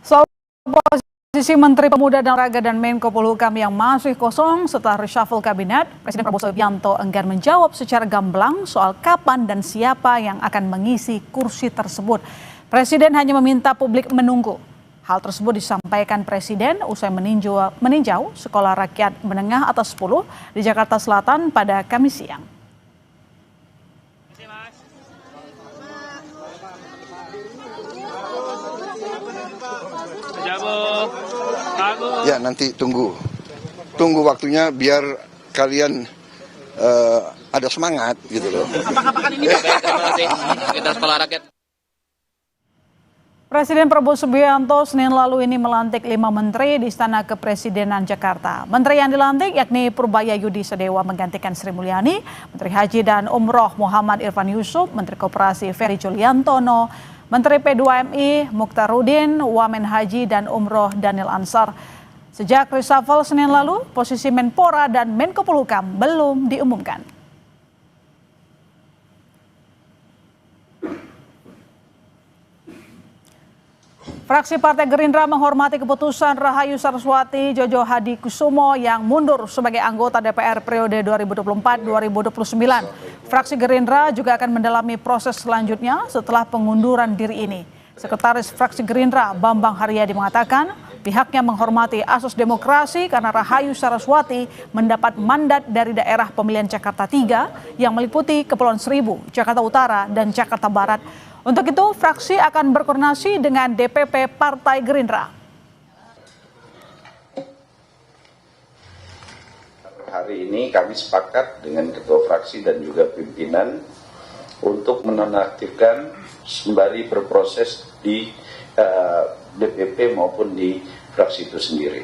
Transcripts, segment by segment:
Soal posisi Menteri Pemuda dan Olahraga dan Menko Polhukam yang masih kosong setelah reshuffle kabinet, Presiden Prabowo Subianto enggan menjawab secara gamblang soal kapan dan siapa yang akan mengisi kursi tersebut. Presiden hanya meminta publik menunggu. Hal tersebut disampaikan Presiden usai meninjau Sekolah Rakyat Menengah atas 10 di Jakarta Selatan pada Kamis siang. Ya, nanti tunggu waktunya biar kalian ada semangat gitu loh. Apakah ini terima kasih kita Sekolah Rakyat. Presiden Prabowo Subianto Senin lalu ini melantik 5 menteri di Istana Kepresidenan Jakarta. Menteri yang dilantik yakni Purbaya Yudi Sedewa menggantikan Sri Mulyani, Menteri Haji dan Umroh Muhammad Irfan Yusuf, Menteri Koperasi Ferry Juliantono, Menteri P2MI Mukhtarudin, Wamen Haji dan Umroh Daniel Ansar. Sejak reshuffle Senin lalu, posisi Menpora dan Menko Polhukam belum diumumkan. Fraksi Partai Gerindra menghormati keputusan Rahayu Saraswati Jojo Hadikusumo yang mundur sebagai anggota DPR periode 2024-2029. Fraksi Gerindra juga akan mendalami proses selanjutnya setelah pengunduran diri ini. Sekretaris Fraksi Gerindra Bambang Haryadi mengatakan pihaknya menghormati asas demokrasi karena Rahayu Saraswati mendapat mandat dari daerah pemilihan Jakarta 3 yang meliputi Kepulauan Seribu, Jakarta Utara, dan Jakarta Barat. Untuk itu, fraksi akan berkoordinasi dengan DPP Partai Gerindra. Hari ini kami sepakat dengan Ketua Fraksi dan juga pimpinan untuk menonaktifkan sembari berproses di DPP maupun di fraksi itu sendiri.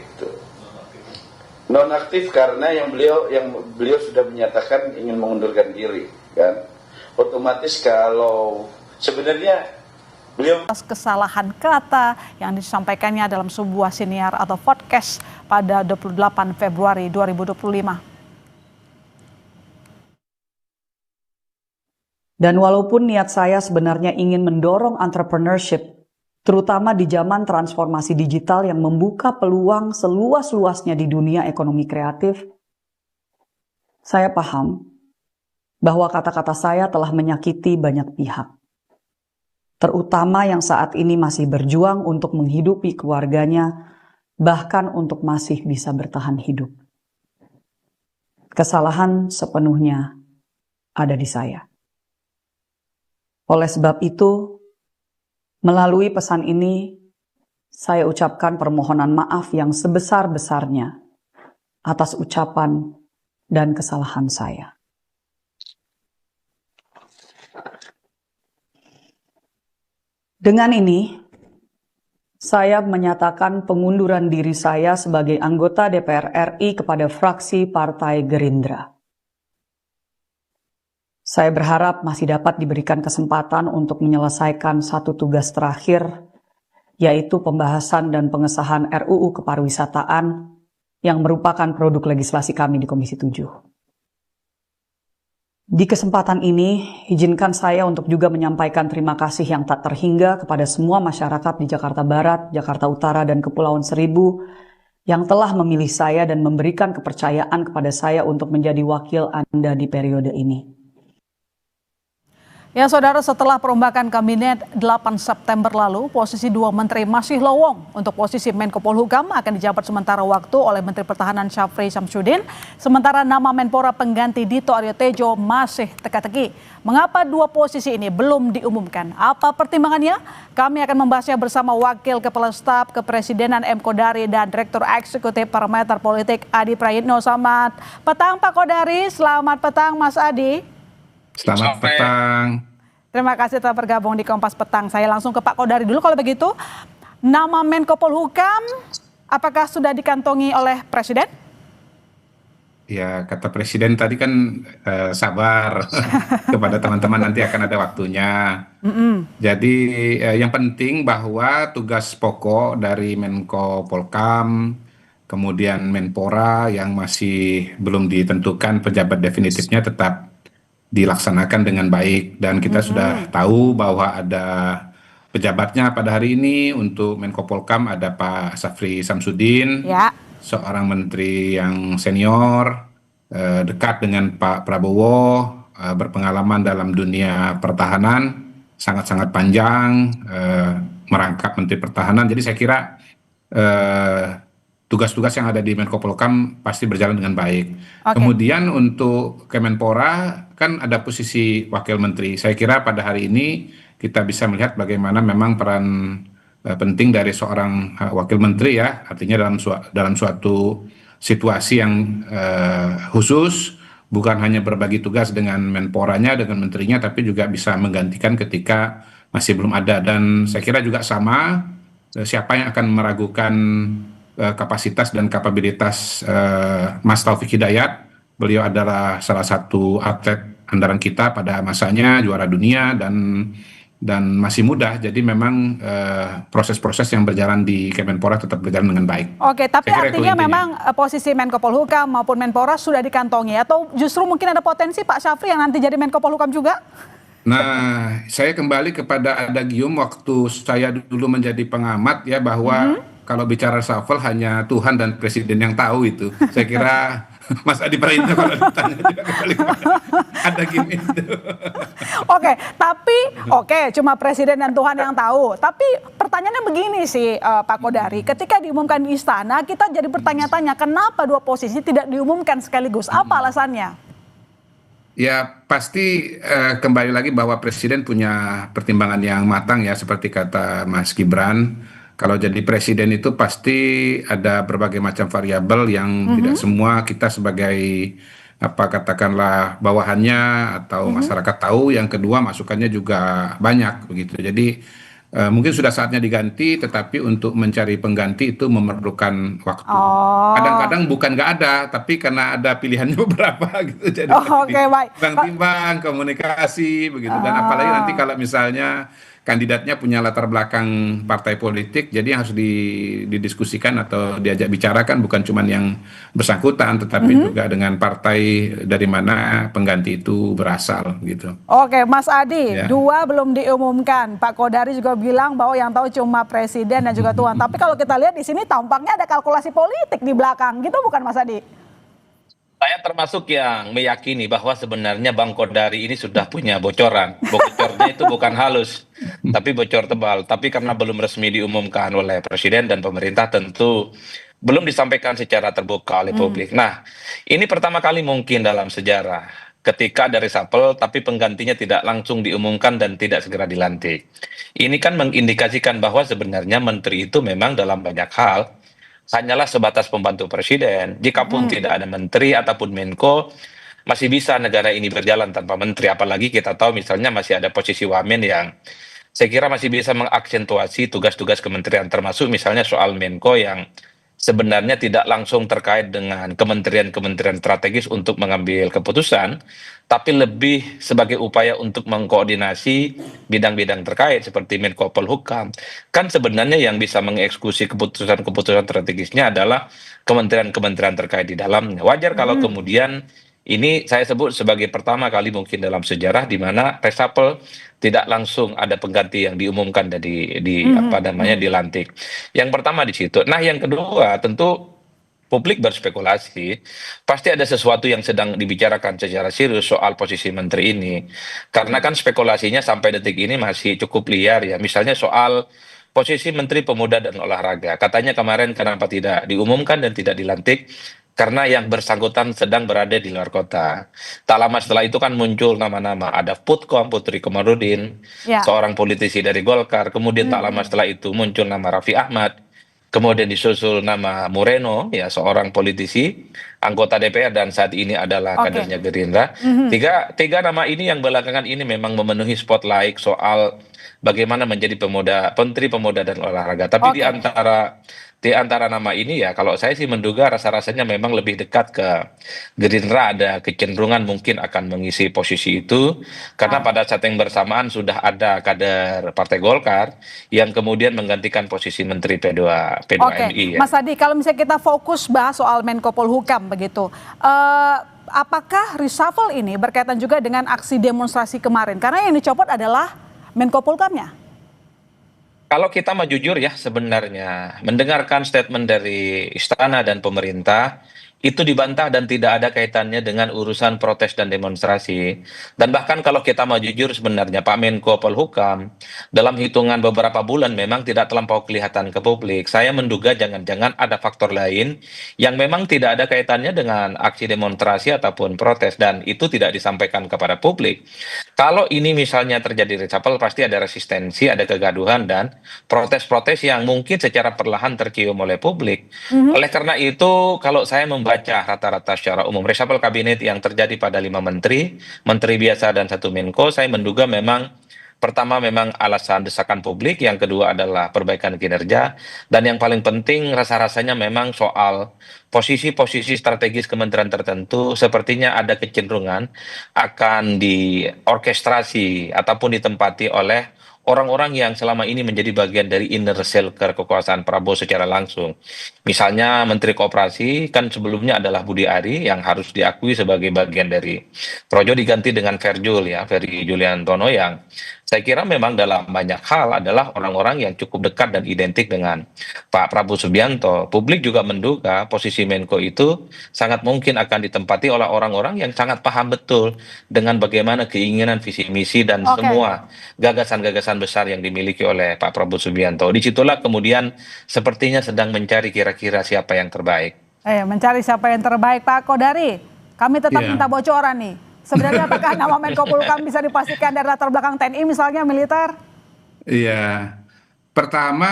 Nonaktif karena yang beliau sudah menyatakan ingin mengundurkan diri, kan? Otomatis kalau sebenarnya beliau atas kesalahan kata yang disampaikannya dalam sebuah siniar atau podcast pada 28 Februari 2025. Dan walaupun niat saya sebenarnya ingin mendorong entrepreneurship, terutama di zaman transformasi digital yang membuka peluang seluas-luasnya di dunia ekonomi kreatif, saya paham bahwa kata-kata saya telah menyakiti banyak pihak. Terutama yang saat ini masih berjuang untuk menghidupi keluarganya, bahkan untuk masih bisa bertahan hidup. Kesalahan sepenuhnya ada di saya. Oleh sebab itu, melalui pesan ini, saya ucapkan permohonan maaf yang sebesar-besarnya atas ucapan dan kesalahan saya. Dengan ini, saya menyatakan pengunduran diri saya sebagai anggota DPR RI kepada fraksi Partai Gerindra. Saya berharap masih dapat diberikan kesempatan untuk menyelesaikan satu tugas terakhir, yaitu pembahasan dan pengesahan RUU Kepariwisataan yang merupakan produk legislasi kami di Komisi 7. Di kesempatan ini, izinkan saya untuk juga menyampaikan terima kasih yang tak terhingga kepada semua masyarakat di Jakarta Barat, Jakarta Utara, dan Kepulauan Seribu yang telah memilih saya dan memberikan kepercayaan kepada saya untuk menjadi wakil Anda di periode ini. Ya saudara, setelah perombakan kabinet 8 September lalu, posisi 2 menteri masih lowong. Untuk posisi Menko Polhukam akan dijabat sementara waktu oleh Menteri Pertahanan Syafri Samsudin, sementara nama Menpora pengganti Dito Aryo Tejo masih teka-teki. Mengapa 2 posisi ini belum diumumkan? Apa pertimbangannya? Kami akan membahasnya bersama Wakil Kepala Staf Kepresidenan M. Kodari dan Direktur Eksekutif Parameter Politik Adi Prayitno. Selamat petang Pak Kodari, selamat petang Mas Adi. Selamat petang. Terima kasih telah bergabung di Kompas Petang. Saya langsung ke Pak Kodari dulu kalau begitu. Nama Menko Polhukam apakah sudah dikantongi oleh Presiden? Ya, kata Presiden tadi kan sabar kepada teman-teman, nanti akan ada waktunya. Jadi yang penting bahwa tugas pokok dari Menko Polhukam, kemudian Menpora yang masih belum ditentukan pejabat definitifnya tetap dilaksanakan dengan baik, dan kita sudah tahu bahwa ada pejabatnya pada hari ini. Untuk Menko Polhukam ada Pak Syafri Samsudin, Ya. seorang menteri yang senior, dekat dengan Pak Prabowo, berpengalaman dalam dunia pertahanan, sangat-sangat panjang, merangkap Menteri Pertahanan. Jadi saya kira tugas-tugas yang ada di Menko Polhukam pasti berjalan dengan baik. Oke. Kemudian untuk Kemenpora kan ada posisi wakil menteri. Saya kira pada hari ini kita bisa melihat bagaimana memang peran penting dari seorang wakil menteri ya, artinya dalam suatu situasi yang khusus, bukan hanya berbagi tugas dengan Menporanya, dengan menterinya, tapi juga bisa menggantikan ketika masih belum ada. Dan saya kira juga sama, siapa yang akan meragukan kapasitas dan kapabilitas Mas Taufik Hidayat. Beliau adalah salah satu atlet andalan kita pada masanya, juara dunia dan masih muda. Jadi memang proses-proses yang berjalan di Kemenpora tetap berjalan dengan baik. Oke, tapi Saya kira itu artinya intinya. memang posisi Menko Polhukam maupun Menpora sudah dikantongi, atau justru mungkin ada potensi Pak Syafri yang nanti jadi Menko Polhukam juga? Nah, saya kembali kepada adagium waktu saya dulu menjadi pengamat ya, bahwa kalau bicara reshuffle hanya Tuhan dan Presiden yang tahu itu. Saya kira Mas Adi Praitno kalau ditanya juga kembali kepada adagium itu. Oke, cuma Presiden dan Tuhan yang tahu. Tapi pertanyaannya begini sih Pak Kodari, ketika diumumkan di istana, kita jadi bertanya-tanya kenapa dua posisi tidak diumumkan sekaligus? Apa alasannya? Ya pasti kembali lagi bahwa Presiden punya pertimbangan yang matang ya, seperti kata Mas Gibran. Kalau jadi presiden itu pasti ada berbagai macam variabel yang tidak semua kita sebagai apa katakanlah bawahannya atau masyarakat tahu. Yang kedua masukannya juga banyak begitu. Jadi mungkin sudah saatnya diganti, tetapi untuk mencari pengganti itu memerlukan waktu. Kadang-kadang bukan nggak ada, tapi karena ada pilihannya beberapa gitu. Jadi Baik. timbang komunikasi begitu. Dan apalagi nanti kalau misalnya kandidatnya punya latar belakang partai politik, jadi yang harus didiskusikan atau diajak bicarakan bukan cuma yang bersangkutan, tetapi juga dengan partai dari mana pengganti itu berasal gitu. Oke, Mas Adi, Ya. dua belum diumumkan. Pak Kodari juga bilang bahwa yang tahu cuma Presiden dan juga Tuhan. Tapi kalau kita lihat di sini tampaknya ada kalkulasi politik di belakang, gitu bukan Mas Adi? Saya termasuk yang meyakini bahwa sebenarnya Bang Kodari ini sudah punya bocoran. Bocornya itu bukan halus, tapi bocor tebal. Tapi karena belum resmi diumumkan oleh Presiden dan pemerintah, tentu belum disampaikan secara terbuka oleh publik. Nah, ini pertama kali mungkin dalam sejarah ketika ada reshuffle tapi penggantinya tidak langsung diumumkan dan tidak segera dilantik. Ini kan mengindikasikan bahwa sebenarnya menteri itu memang dalam banyak hal hanyalah sebatas pembantu presiden. Jikapun tidak ada menteri ataupun Menko, masih bisa negara ini berjalan tanpa menteri. Apalagi kita tahu misalnya masih ada posisi wamen yang saya kira masih bisa mengaksentuasi tugas-tugas kementerian, termasuk misalnya soal Menko yang sebenarnya tidak langsung terkait dengan kementerian-kementerian strategis untuk mengambil keputusan, tapi lebih sebagai upaya untuk mengkoordinasi bidang-bidang terkait seperti Menko Polhukam. Kan sebenarnya yang bisa mengeksekusi keputusan-keputusan strategisnya adalah kementerian-kementerian terkait di dalamnya. Wajar kalau kemudian ini saya sebut sebagai pertama kali mungkin dalam sejarah di mana reshuffle tidak langsung ada pengganti yang diumumkan dan dilantik. Yang pertama di situ. Nah, yang kedua tentu publik berspekulasi, pasti ada sesuatu yang sedang dibicarakan secara serius soal posisi menteri ini. Karena kan spekulasinya sampai detik ini masih cukup liar ya. Misalnya soal posisi Menteri Pemuda dan Olahraga. Katanya kemarin kenapa tidak diumumkan dan tidak dilantik? Karena yang bersangkutan sedang berada di luar kota. Tak lama setelah itu kan muncul nama-nama. Ada Putkom, Putri Komarudin, seorang politisi dari Golkar. Kemudian tak lama setelah itu muncul nama Raffi Ahmad. Kemudian disusul nama Moreno, ya seorang politisi, anggota DPR dan saat ini adalah kadernya Gerindra. Tiga nama ini yang belakangan ini memang memenuhi spotlight soal bagaimana menjadi Menteri Pemuda dan Olahraga. Tapi di antara nama ini ya kalau saya sih menduga rasa-rasanya memang lebih dekat ke Gerindra, ada kecenderungan mungkin akan mengisi posisi itu karena pada saat yang bersamaan sudah ada kader Partai Golkar yang kemudian menggantikan posisi Menteri P2MI. Mas Adi, kalau misalnya kita fokus bahas soal Menko Polhukam begitu, apakah reshuffle ini berkaitan juga dengan aksi demonstrasi kemarin? Karena yang dicopot adalah Menko Polhukamnya. Kalau kita mau jujur ya sebenarnya mendengarkan statement dari istana dan pemerintah itu dibantah dan tidak ada kaitannya dengan urusan protes dan demonstrasi. Dan bahkan kalau kita mau jujur sebenarnya Pak Menko Polhukam dalam hitungan beberapa bulan memang tidak terlampau kelihatan ke publik. Saya menduga jangan-jangan ada faktor lain yang memang tidak ada kaitannya dengan aksi demonstrasi ataupun protes dan itu tidak disampaikan kepada publik. Kalau ini misalnya terjadi reshuffle pasti ada resistensi, ada kegaduhan dan protes-protes yang mungkin secara perlahan tercium oleh publik. Oleh karena itu, kalau saya membaca rata-rata secara umum reshuffle kabinet yang terjadi pada 5 menteri, menteri biasa dan 1 Menko, saya menduga memang pertama memang alasan desakan publik, yang kedua adalah perbaikan kinerja, dan yang paling penting rasa-rasanya memang soal posisi-posisi strategis kementerian tertentu sepertinya ada kecenderungan akan diorkestrasi ataupun ditempati oleh orang-orang yang selama ini menjadi bagian dari inner circle kekuasaan Prabowo secara langsung. Misalnya Menteri Koperasi kan sebelumnya adalah Budi Ari yang harus diakui sebagai bagian dari Projo diganti dengan Ferry Juliantono yang saya kira memang dalam banyak hal adalah orang-orang yang cukup dekat dan identik dengan Pak Prabowo Subianto. Publik juga menduga posisi Menko itu sangat mungkin akan ditempati oleh orang-orang yang sangat paham betul dengan bagaimana keinginan visi misi dan semua gagasan-gagasan besar yang dimiliki oleh Pak Prabowo Subianto. Disitulah kemudian sepertinya sedang mencari kira-kira siapa yang terbaik. Mencari siapa yang terbaik, Pak Kodari. Kami tetap minta bocoran nih. Sebenarnya apakah nama Menko Polhukam bisa dipastikan dari latar belakang TNI misalnya militer? Iya, pertama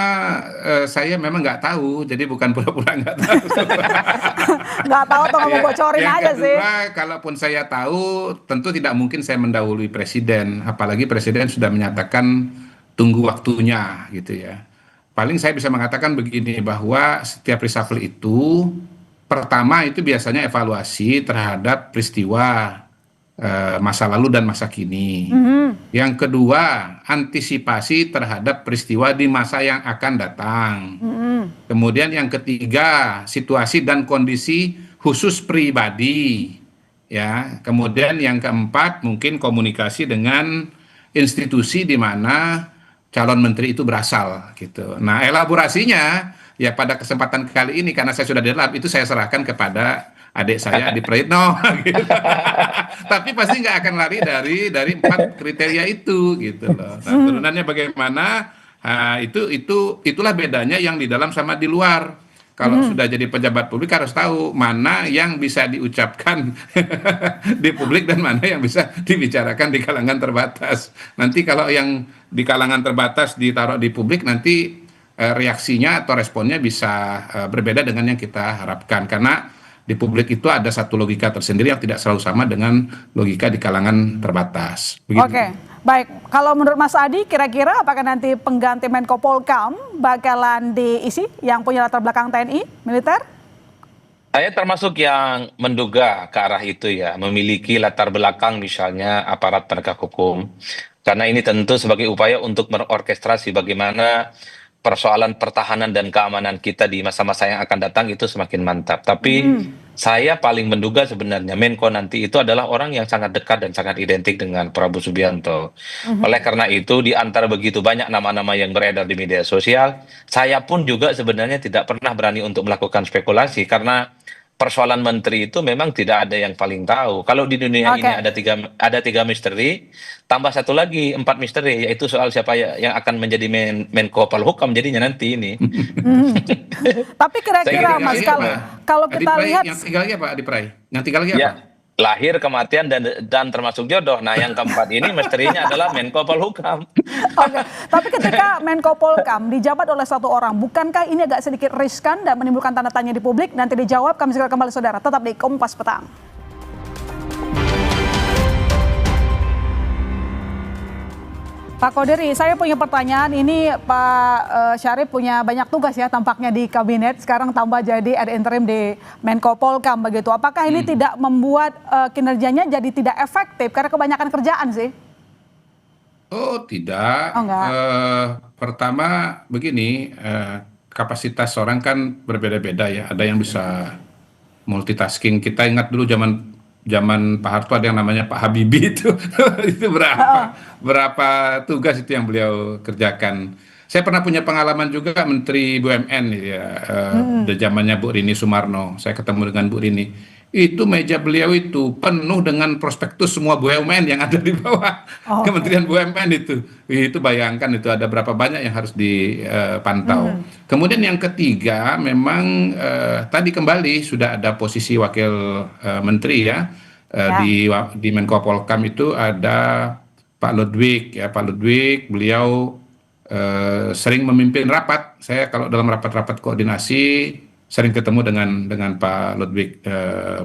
saya memang nggak tahu, jadi bukan pura-pura nggak tahu. Nggak tahu atau nggak mau bocorin Yang aja sih. kedua, kalaupun saya tahu, tentu tidak mungkin saya mendahului presiden, apalagi presiden sudah menyatakan tunggu waktunya gitu ya. Paling saya bisa mengatakan begini, bahwa setiap reshuffle itu, pertama itu biasanya evaluasi terhadap peristiwa masa lalu dan masa kini. Yang kedua, antisipasi terhadap peristiwa di masa yang akan datang. Kemudian yang ketiga, situasi dan kondisi khusus pribadi. Ya, kemudian yang keempat mungkin komunikasi dengan institusi di mana calon menteri itu berasal gitu. Nah, elaborasinya ya pada kesempatan kali ini karena saya sudah di lab itu saya serahkan kepada adik saya Adi Praitno gitu. Tapi pasti nggak akan lari dari 4 kriteria itu gitu loh. Nah, turunannya bagaimana? Nah, itulah bedanya yang di dalam sama di luar. Kalau sudah jadi pejabat publik harus tahu mana yang bisa diucapkan di publik dan mana yang bisa dibicarakan di kalangan terbatas. Nanti kalau yang di kalangan terbatas ditaruh di publik nanti reaksinya atau responnya bisa berbeda dengan yang kita harapkan karena di publik itu ada satu logika tersendiri yang tidak selalu sama dengan logika di kalangan terbatas. Begitu. Oke, baik. Kalau menurut Mas Adi, kira-kira apakah nanti pengganti Menko Polhukam bakalan diisi yang punya latar belakang TNI, militer? Saya termasuk yang menduga ke arah itu ya, memiliki latar belakang misalnya aparat penegak hukum. Karena ini tentu sebagai upaya untuk merorkestrasi bagaimana persoalan pertahanan dan keamanan kita di masa-masa yang akan datang itu semakin mantap. Tapi saya paling menduga sebenarnya Menko nanti itu adalah orang yang sangat dekat dan sangat identik dengan Prabowo Subianto. Oleh karena itu di antara begitu banyak nama-nama yang beredar di media sosial, saya pun juga sebenarnya tidak pernah berani untuk melakukan spekulasi karena persoalan menteri itu memang tidak ada yang paling tahu. Kalau di dunia ini ada tiga misteri, tambah satu lagi 4 misteri, yaitu soal siapa yang akan menjadi Menko Polhukam jadinya nanti ini. Tapi kira-kira Mas kalau kita lihat yang tiga lagi apa Adi Prai? Yang tiga lagi apa? Lahir, kematian dan termasuk jodoh. Nah, yang keempat ini misterinya adalah Menko Polhukam. Oke, tapi ketika Menko Polhukam dijabat oleh satu orang, bukankah ini agak sedikit riskan dan menimbulkan tanda tanya di publik? Nanti dijawab, kami segera kembali saudara. Tetap di Kompas Petang. Pak Kodari, saya punya pertanyaan. Ini Pak Syarif punya banyak tugas ya tampaknya di kabinet. Sekarang tambah jadi ad interim di Menko Polhukam begitu. Apakah ini tidak membuat kinerjanya jadi tidak efektif karena kebanyakan kerjaan sih? Oh tidak. Oh, enggak. Pertama begini, kapasitas orang kan berbeda-beda ya. Ada yang bisa multitasking. Kita ingat dulu zaman Pak Harto ada yang namanya Pak Habibie itu itu berapa tugas itu yang beliau kerjakan Saya pernah punya pengalaman juga Menteri BUMN ya, di zamannya Bu Rini Sumarno. Saya ketemu dengan Bu Rini. Itu meja beliau itu penuh dengan prospektus semua BUMN yang ada di bawah Kementerian BUMN itu. Itu bayangkan itu ada berapa banyak yang harus dipantau. Kemudian yang ketiga memang tadi kembali sudah ada posisi wakil menteri ya. Di Menko Polhukam itu ada Pak Ludwig ya, Pak Ludwig beliau sering memimpin rapat. Saya kalau dalam rapat-rapat koordinasi sering ketemu dengan Pak Ludwig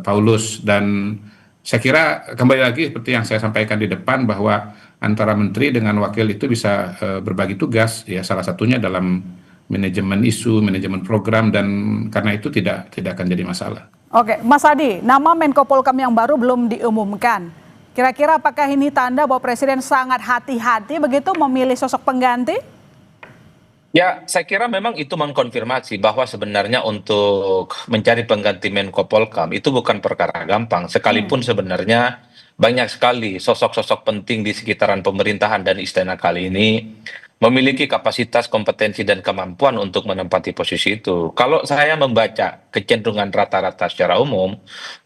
Paulus, dan saya kira kembali lagi seperti yang saya sampaikan di depan bahwa antara menteri dengan wakil itu bisa berbagi tugas ya, salah satunya dalam manajemen isu, manajemen program, dan karena itu tidak akan jadi masalah. Oke, Mas Adi, nama Menko Polhukam yang baru belum diumumkan. Kira-kira apakah ini tanda bahwa Presiden sangat hati-hati begitu memilih sosok pengganti? Ya, saya kira memang itu mengkonfirmasi bahwa sebenarnya untuk mencari pengganti Menko Polhukam itu bukan perkara gampang. Sekalipun sebenarnya banyak sekali sosok-sosok penting di sekitaran pemerintahan dan istana kali ini memiliki kapasitas, kompetensi, dan kemampuan untuk menempati posisi itu. Kalau saya membaca kecenderungan rata-rata secara umum,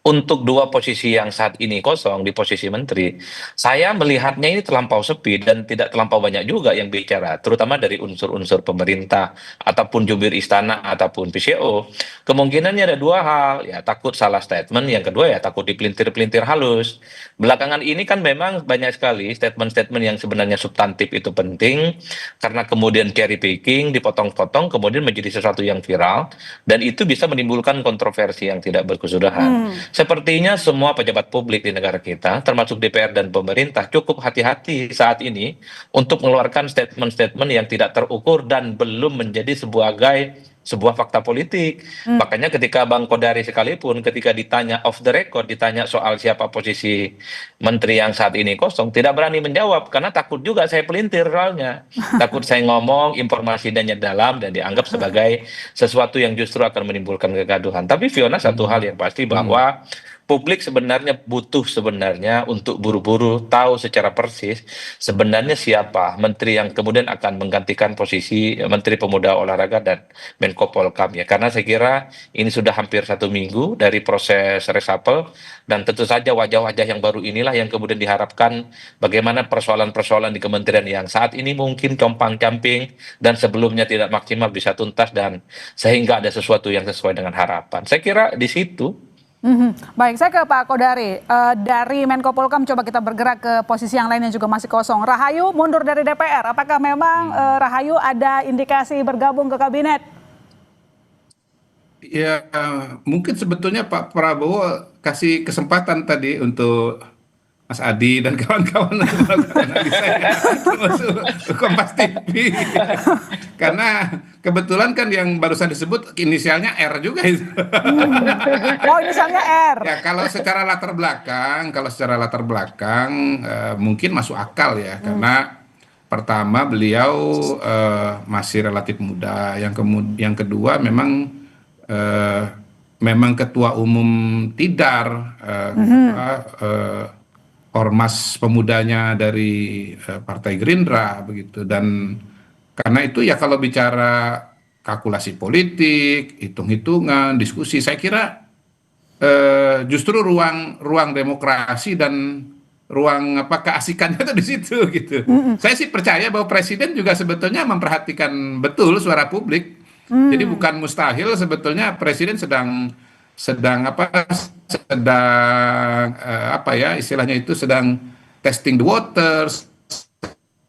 untuk dua posisi yang saat ini kosong di posisi menteri, saya melihatnya ini terlampau sepi dan tidak terlampau banyak juga yang bicara, terutama dari unsur-unsur pemerintah, ataupun jubir istana, ataupun PCO. Kemungkinannya ada dua hal, ya takut salah statement, yang kedua ya takut dipelintir-pelintir halus. Belakangan ini kan memang banyak sekali statement-statement yang sebenarnya substantif itu penting, karena kemudian cherry picking, dipotong-potong, kemudian menjadi sesuatu yang viral, dan itu bisa menimbulkan kontroversi yang tidak berkesudahan. Sepertinya semua pejabat publik di negara kita, termasuk DPR dan pemerintah, cukup hati-hati saat ini untuk mengeluarkan statement-statement yang tidak terukur dan belum menjadi sebuah fakta politik. Makanya ketika Bang Kodari sekalipun ketika ditanya off the record, ditanya soal siapa posisi menteri yang saat ini kosong, tidak berani menjawab karena takut juga saya pelintir soalnya. Takut saya ngomong informasinya dalam dan dianggap sebagai sesuatu yang justru akan menimbulkan kegaduhan. Tapi Fiona, satu hal yang pasti bahwa publik sebenarnya butuh untuk buru-buru tahu secara persis sebenarnya siapa menteri yang kemudian akan menggantikan posisi Menteri Pemuda Olahraga dan Menko Polhukam ya, karena saya kira ini sudah hampir 1 minggu dari proses reshuffle, dan tentu saja wajah-wajah yang baru inilah yang kemudian diharapkan bagaimana persoalan-persoalan di kementerian yang saat ini mungkin compang-camping dan sebelumnya tidak maksimal bisa tuntas, dan sehingga ada sesuatu yang sesuai dengan harapan. Saya kira di situ. Baik, saya ke Pak Kodari. Dari Menko Polhukam coba kita bergerak ke posisi yang lain yang juga masih kosong. Rahayu mundur dari DPR. Apakah memang Rahayu ada indikasi bergabung ke kabinet? Ya, mungkin sebetulnya Pak Prabowo kasih kesempatan tadi untuk Mas Adi dan kawan-kawan melakukan analisa ya, termasuk Kompas TV. Karena kebetulan kan yang barusan disebut inisialnya R juga itu. Oh, inisialnya R. Ya, kalau secara latar belakang mungkin masuk akal ya, karena pertama beliau masih relatif muda, yang kedua memang ketua umum Tidar, ormas pemudanya dari Partai Gerindra begitu, dan karena itu ya kalau bicara kalkulasi politik, hitung-hitungan, diskusi, saya kira justru ruang demokrasi dan ruang keasikannya itu di situ gitu. Saya sih percaya bahwa Presiden juga sebetulnya memperhatikan betul suara publik. Jadi bukan mustahil sebetulnya Presiden sedang istilahnya itu sedang testing the waters,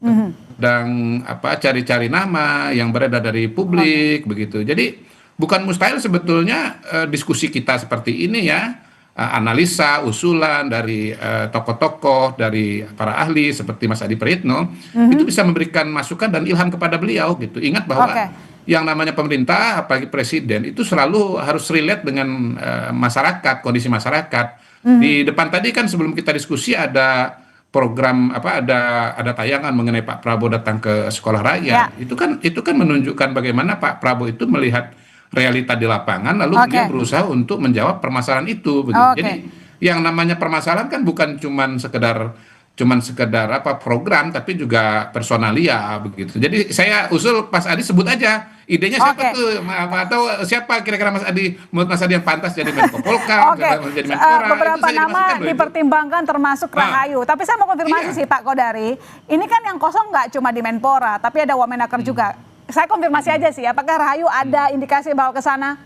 sedang cari-cari nama yang beredar dari publik begitu. Jadi bukan mustahil sebetulnya diskusi kita seperti ini ya, analisa usulan dari tokoh-tokoh, dari para ahli seperti Mas Adi Prayitno, itu bisa memberikan masukan dan ilham kepada beliau gitu. Ingat bahwa yang namanya pemerintah, apalagi presiden, itu selalu harus relate dengan masyarakat, kondisi masyarakat. Di depan tadi kan sebelum kita diskusi ada program ada tayangan mengenai Pak Prabowo datang ke sekolah rakyat. Itu kan menunjukkan bagaimana Pak Prabowo itu melihat realita di lapangan, lalu dia berusaha untuk menjawab permasalahan itu. Begitu. Jadi yang namanya permasalahan kan bukan cuman sekedar cuman sekedar apa program, tapi juga personalia begitu. Jadi saya usul Mas Adi sebut aja idenya siapa Oke. tuh, atau siapa kira-kira Mas Adi, menurut Mas Adi yang pantas jadi Menko Polhukam, Oke, jadi Menpora. beberapa Itu saya nama dimasukkan loh itu. dipertimbangkan termasuk Nah, Rahayu. Tapi saya mau konfirmasi iya. sih Pak Kodari, ini kan yang kosong nggak cuma di Menpora, tapi ada Wamenaker juga. Saya konfirmasi aja sih, apakah Rahayu ada indikasi bahwa ke sana?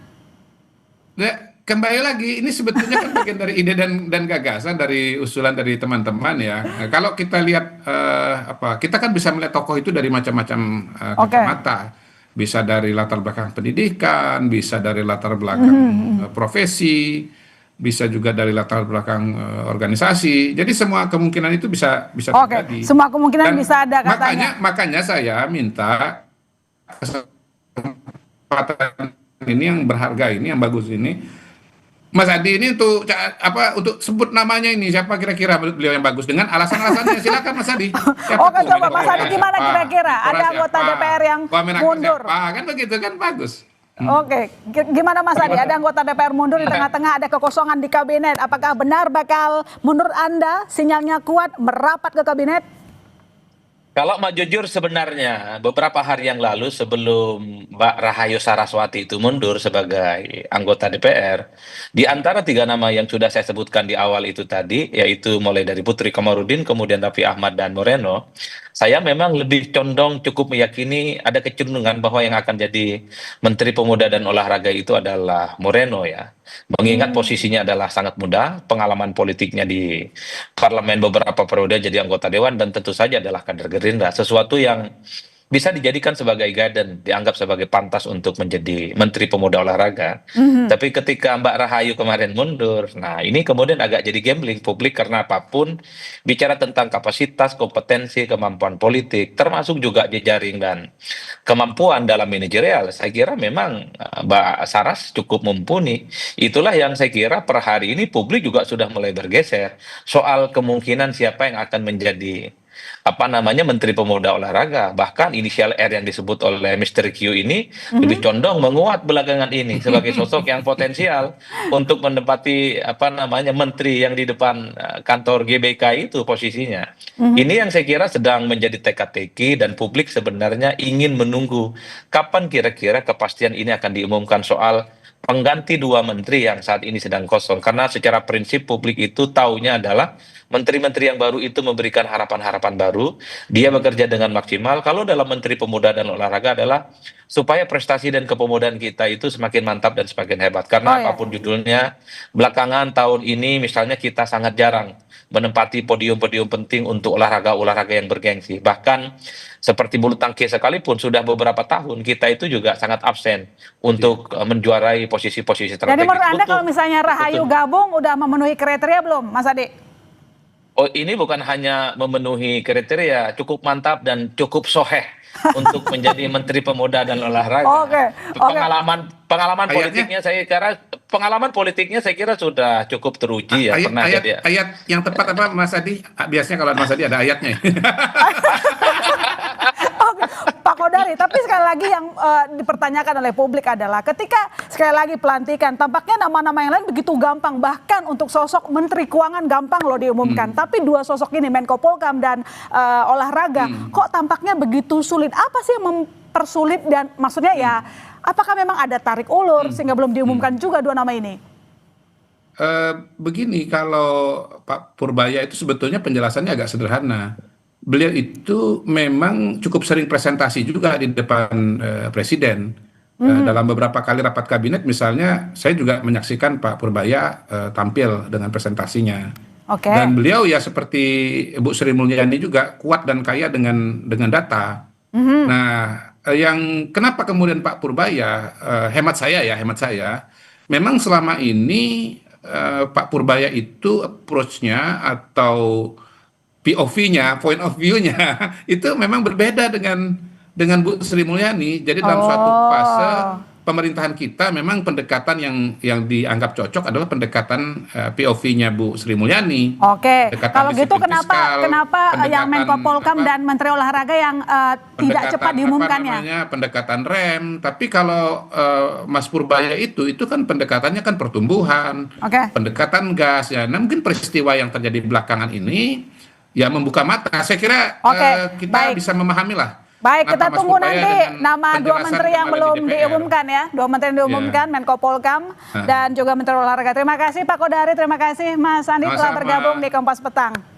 Nah, kembali lagi, ini sebetulnya kan bagian dari ide dan gagasan dari usulan dari teman-teman ya. Nah, kalau kita lihat kita kan bisa melihat tokoh itu dari macam-macam Oke. kacamata. Bisa dari latar belakang pendidikan, bisa dari latar belakang profesi, bisa juga dari latar belakang organisasi. Jadi semua kemungkinan itu bisa Oke, terjadi. semua kemungkinan Dan bisa ada katanya. makanya saya minta kesempatan ini yang berharga ini, yang bagus ini, Mas Adi ini untuk untuk sebut namanya ini siapa kira-kira beliau yang bagus dengan alasan-alasannya. Silakan Mas Adi. Siapa Oke, tuh coba Menko Mas Adi Polhukam gimana siapa? kira-kira? Ada Menpora anggota siapa? DPR yang Wamenaker mundur. siapa? Kan begitu kan bagus. Oke, gimana Mas Adi? Ada anggota DPR mundur di tengah-tengah ada kekosongan di kabinet. Apakah benar bakal menurut Anda sinyalnya kuat merapat ke kabinet? Kalau mau jujur sebenarnya beberapa hari yang lalu sebelum Mbak Rahayu Saraswati itu mundur sebagai anggota DPR, di antara 3 nama yang sudah saya sebutkan di awal itu tadi, yaitu mulai dari Putri Komarudin, kemudian Raffi Ahmad dan Moreno, saya memang lebih condong cukup meyakini ada kecenderungan bahwa yang akan jadi Menteri Pemuda dan Olahraga itu adalah Moreno ya. Mengingat posisinya adalah sangat muda, pengalaman politiknya di parlemen beberapa periode jadi anggota dewan dan tentu saja adalah kader Gerindra, sesuatu yang bisa dijadikan sebagai guidance, dianggap sebagai pantas untuk menjadi Menteri Pemuda Olahraga. Tapi ketika Mbak Rahayu kemarin mundur, nah ini kemudian agak jadi gambling publik karena apapun bicara tentang kapasitas, kompetensi, kemampuan politik, termasuk juga jejaring dan kemampuan dalam manajerial, saya kira memang Mbak Saras cukup mumpuni. Itulah yang saya kira per hari ini publik juga sudah mulai bergeser soal kemungkinan siapa yang akan menjadi Menteri Pemuda Olahraga. Bahkan inisial R yang disebut oleh Mr. Q ini lebih condong menguat belakangan ini sebagai sosok yang potensial untuk menempati menteri yang di depan kantor GBK itu posisinya. Ini yang saya kira sedang menjadi teka-teki dan publik sebenarnya ingin menunggu kapan kira-kira kepastian ini akan diumumkan soal pengganti 2 menteri yang saat ini sedang kosong. Karena secara prinsip publik itu taunya adalah menteri-menteri yang baru itu memberikan harapan-harapan baru, dia bekerja dengan maksimal. Kalau dalam Menteri Pemuda dan Olahraga adalah supaya prestasi dan kepemudaan kita itu semakin mantap dan semakin hebat. Karena apapun judulnya, belakangan tahun ini misalnya kita sangat jarang menempati podium-podium penting untuk olahraga-olahraga yang bergengsi. Bahkan seperti bulu tangkis sekalipun sudah beberapa tahun kita itu juga sangat absen untuk menjuarai posisi-posisi strategis. Jadi menurut Anda kalau misalnya Rahayu gabung udah memenuhi kriteria belum, Mas Adi? Oh, ini bukan hanya memenuhi kriteria, cukup mantap dan cukup soheh untuk menjadi Menteri Pemuda dan Olahraga. Oke. Pengalaman politiknya saya kira sudah cukup teruji ya. Ayat yang tepat apa Mas Adi? Biasanya kalau Mas Adi ada ayatnya. Oke, Pak Kodari, tapi sekali lagi yang dipertanyakan oleh publik adalah ketika sekali lagi pelantikan, tampaknya nama-nama yang lain begitu gampang, bahkan untuk sosok Menteri Keuangan gampang loh diumumkan, tapi 2 sosok ini Menko Polhukam dan Olahraga kok tampaknya begitu sulit. Apa sih yang mempersulit dan maksudnya ya apakah memang ada tarik ulur sehingga belum diumumkan juga 2 nama ini? Begini, kalau Pak Purbaya itu sebetulnya penjelasannya agak sederhana. Beliau itu memang cukup sering presentasi juga di depan presiden. Dalam beberapa kali rapat kabinet misalnya, saya juga menyaksikan Pak Purbaya tampil dengan presentasinya. Oke. Dan beliau ya seperti Bu Sri Mulyani juga kuat dan kaya dengan data. Nah, yang kenapa kemudian Pak Purbaya, hemat saya, memang selama ini Pak Purbaya itu approach-nya atau POV-nya, point of view-nya itu memang berbeda dengan Bu Sri Mulyani. Jadi dalam suatu fase pemerintahan kita memang pendekatan yang dianggap cocok adalah pendekatan POV-nya Bu Sri Mulyani. Oke, kalau gitu disiplin kenapa fiskal, yang Menko Polhukam dan Menteri Olahraga yang tidak cepat diumumkannya? Pendekatan rem. Tapi kalau Mas Purbaya itu kan pendekatannya kan pertumbuhan, pendekatan gas ya. Nah, mungkin peristiwa yang terjadi belakangan ini ya membuka mata. Saya kira kita baik. bisa memahami lah. Baik, kita Mas tunggu Pupaya nanti dengan nama dua penjelasan menteri yang kembali di belum DPR. diumumkan ya. Dua menteri yang diumumkan, Menko Polhukam dan juga Menteri Olahraga. Terima kasih Pak Kodari, terima kasih Mas Andi telah Sama-sama. bergabung di Kompas Petang.